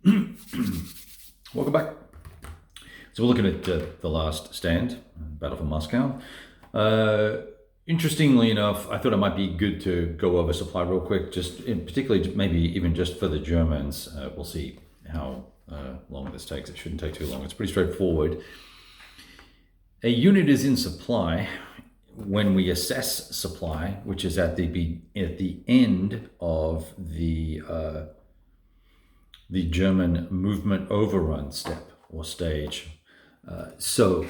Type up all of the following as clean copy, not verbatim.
Welcome back. So we're looking at the last stand, Battle for Moscow. Interestingly enough, I thought it might be good to go over supply real quick, just particularly maybe even just for the Germans. We'll see how long this takes. It shouldn't take too long. It's pretty straightforward. A unit is in supply when we assess supply, which is at the end of the German movement overrun step or stage. So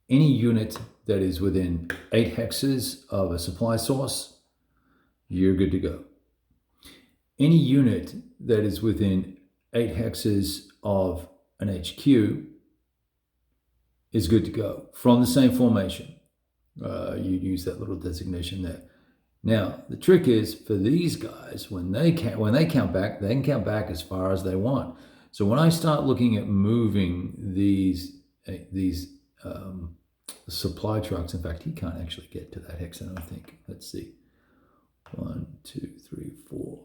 any unit that is within 8 hexes of a supply source, you're good to go. Any unit that is within 8 hexes of an HQ is good to go from the same formation. You use that little designation there. Now, the trick is for these guys, when they count back, they can count back as far as they want. So when I start looking at moving these supply trucks, in fact, he can't actually get to that hex, I don't think. Let's see. 1, 2, 3, 4,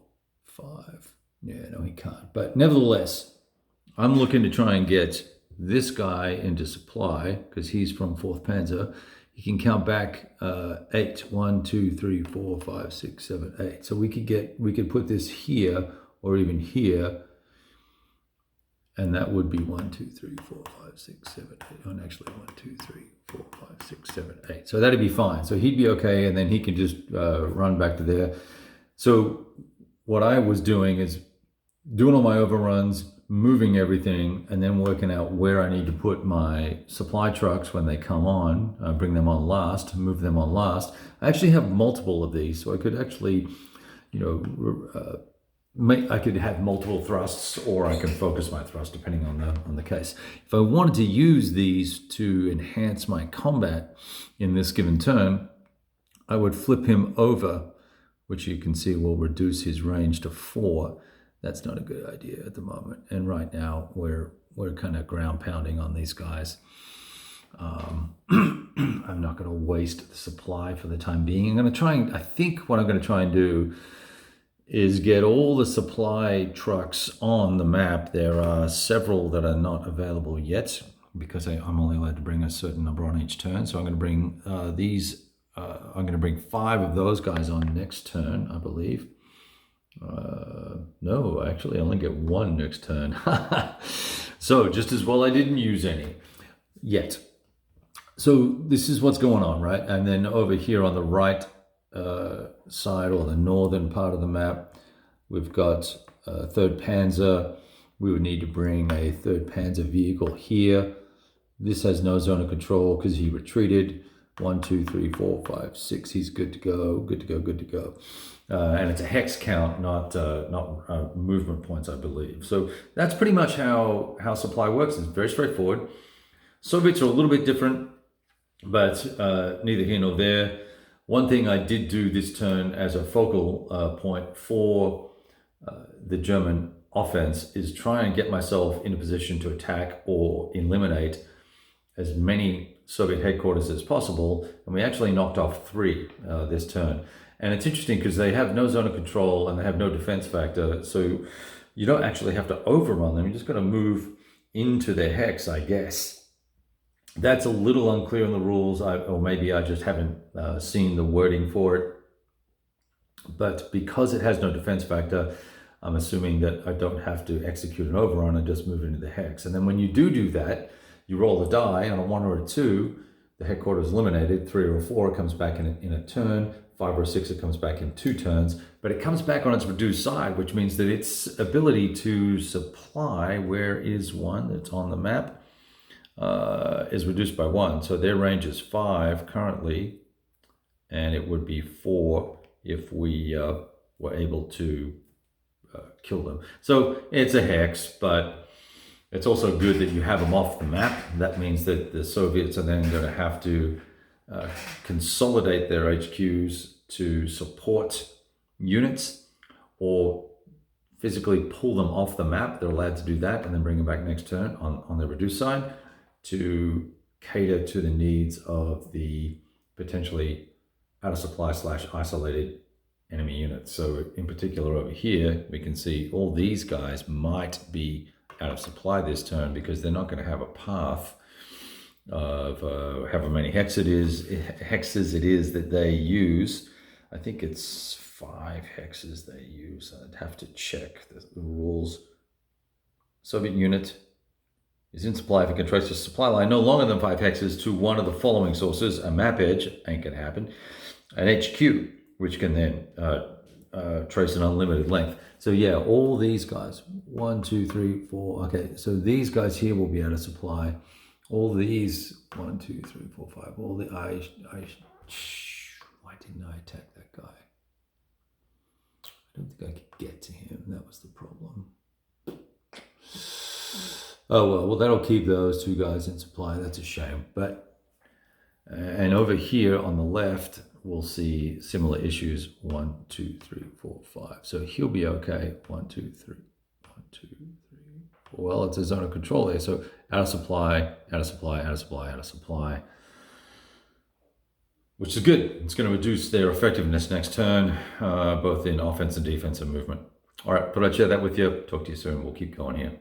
5. Yeah, no, he can't. But nevertheless, I'm looking to try and get this guy into supply because he's from 4th Panzer. He can count back 8. 1, 2, 3, 4, 5, 6, 7, 8. So we could put this here or even here, and that would be 1, 2, 3, 4, 5, 6, 7, 8. And actually 1, 2, 3, 4, 5, 6, 7, 8. So that'd be fine. So he'd be okay, and then he can just run back to there. So what I was doing is doing all my overruns, moving everything, and then working out where I need to put my supply trucks when they come on, bring them on last, move them on last. I actually have multiple of these, so I could actually, I could have multiple thrusts, or I can focus my thrust depending on the case. If I wanted to use these to enhance my combat in this given turn, I would flip him over, which you can see will reduce his range to 4. That's not a good idea at the moment. And right now we're kind of ground pounding on these guys. I'm not going to waste the supply for the time being. I think what I'm going to try and do is get all the supply trucks on the map. There are several that are not available yet because I'm only allowed to bring a certain number on each turn. So I'm going to bring I'm going to bring 5 of those guys on next turn, I believe. No, actually I only get 1 next turn. So just as well I didn't use any yet. So this is what's going on, right? And then over here on the right side, or the northern part of the map, we've got 3rd Panzer. We would need to bring a 3rd Panzer vehicle here. This has no zone of control because he retreated. 1, 2, 3, 4, 5, 6. He's good to go. Good to go. Good to go. And it's a hex count, not movement points, I believe. So that's pretty much how supply works. It's very straightforward. Soviets are a little bit different, but neither here nor there. One thing I did do this turn as a focal point for the German offense is try and get myself in a position to attack or eliminate as many Soviet headquarters as possible, and we actually knocked off 3 this turn. And it's interesting because they have no zone of control and they have no defense factor, so you don't actually have to overrun them. You just got to move into their hex, I guess. That's a little unclear in the rules, or maybe I just haven't seen the wording for it. But because it has no defense factor, I'm assuming that I don't have to execute an overrun and just move into the hex. And then when you do that, you roll the die on a 1 or a 2, the headquarters is eliminated. 3 or a 4, it comes back in a turn. 5 or 6, it comes back in 2 turns. But it comes back on its reduced side, which means that its ability to supply, where is 1 that's on the map, is reduced by 1. So their range is 5 currently, and it would be 4 if we were able to kill them. So it's a hex, but it's also good that you have them off the map. That means that the Soviets are then going to have to consolidate their HQs to support units, or physically pull them off the map. They're allowed to do that and then bring them back next turn on the reduced side to cater to the needs of the potentially out of supply / isolated enemy units. So in particular over here, we can see all these guys might be out of supply this turn because they're not going to have a path of however many hexes it is that they use. I think it's 5 hexes they use. I'd have to check the rules. Soviet unit is in supply if it can trace a supply line no longer than 5 hexes to one of the following sources: a map edge, ain't gonna happen, an HQ, which can then trace an unlimited length. So yeah, all these guys, 1, 2, 3, 4. Okay, so these guys here will be out of supply. All these 1, 2, 3, 4, 5. All the why didn't I attack that guy? I don't think I could get to him. That was the problem. Oh well, that'll keep those 2 guys in supply. That's a shame. But and over here on the left, we'll see similar issues. 1, 2, 3, 4, 5. So he'll be okay. 1, 2, 3. 1, 2, 3. Well, it's a zone of control there. So out of supply, out of supply, out of supply, out of supply, which is good. It's going to reduce their effectiveness next turn, both in offense and defense and movement. All right, thought I'd share that with you. Talk to you soon. We'll keep going here.